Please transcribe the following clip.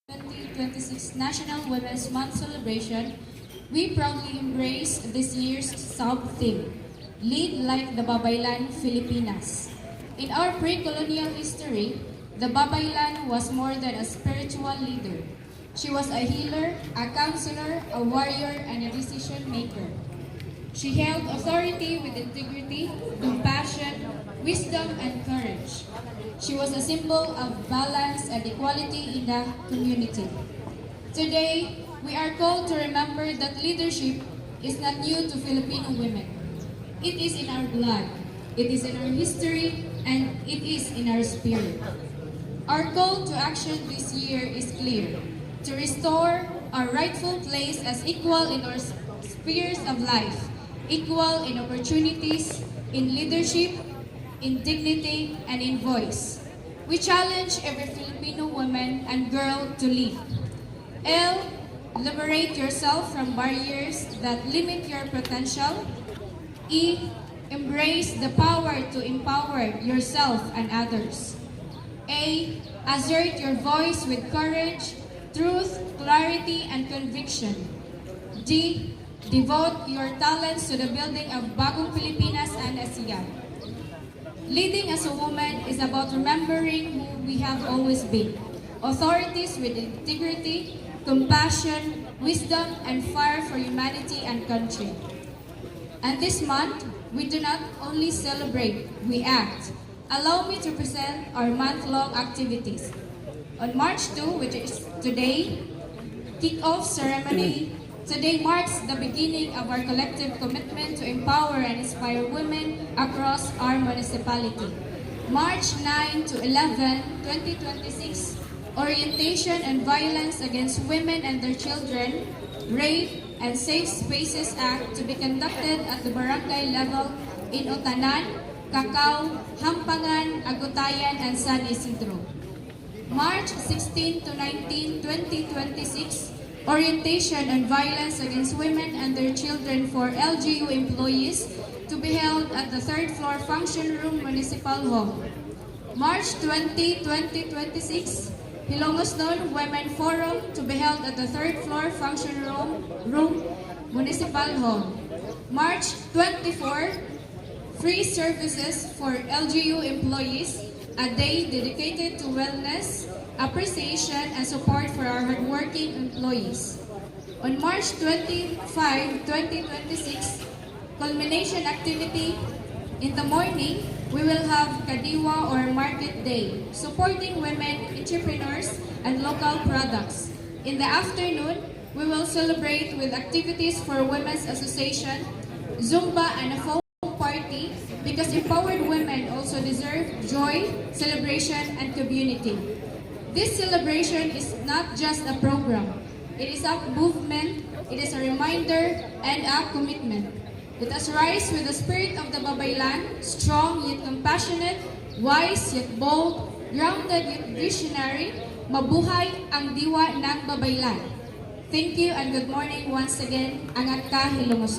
2026 National Women's Month celebration, we proudly embrace this year's sub-theme, Lead Like the Babaylan, Filipinas. In our pre-colonial history, the Babaylan was more than a spiritual leader. She was a healer, a counselor, a warrior, and a decision maker. She held authority with integrity, compassion, wisdom, and courage. She was a symbol of balance and equality in the community. Today, we are called to remember that leadership is not new to Filipino women. It is in our blood, it is in our history, and it is in our spirit. Our call to action this year is clear: to restore our rightful place as equal in our spheres of life, equal in opportunities, in leadership, in dignity, and in voice. We challenge every Filipino woman and girl to lead. L. Liberate yourself from barriers that limit your potential. E. Embrace the power to empower yourself and others. A. Assert your voice with courage, truth, clarity, and conviction. D. Devote your talents to the building of Bagong Pilipinas and ASEAN. Leading as a woman is about remembering who we have always been. Authorities with integrity, compassion, wisdom, and fire for humanity and country. And this month, we do not only celebrate, we act. Allow me to present our month-long activities. On March 2, which is today, kick-off ceremony. Today marks the beginning of our collective commitment to empower and inspire women across our municipality. March 9 to 11, 2026, Orientation on Violence Against Women and Their Children, Rape, and Safe Spaces Act to be conducted at the barangay level in Otanan, Cacao, Hampangan, Agutayan, and San Isidro. March 16 to 19, 2026, Orientation on Violence Against Women and Their Children for LGU employees to be held at the 3rd floor function room Municipal Hall. March 20, 2026, Hilongosnon Women Forum to be held at the 3rd floor function room Municipal Hall. March 24, free services for LGU employees, a day dedicated to wellness, appreciation, and support for our hardworking employees. On March 25, 2026, culmination activity. In the morning, we will have Kadiwa or Market Day, supporting women, entrepreneurs, and local products. In the afternoon, we will celebrate with activities for Women's Association, Zumba, and a folk party, because empowered women also deserve joy, celebration, and community. This celebration is not just a program. It is a movement, it is a reminder, and a commitment. Let us rise with the spirit of the Babaylan, strong yet compassionate, wise yet bold, grounded yet visionary. Mabuhay ang diwa ng Babaylan. Thank you and good morning once again. Angat ka, Hilongos.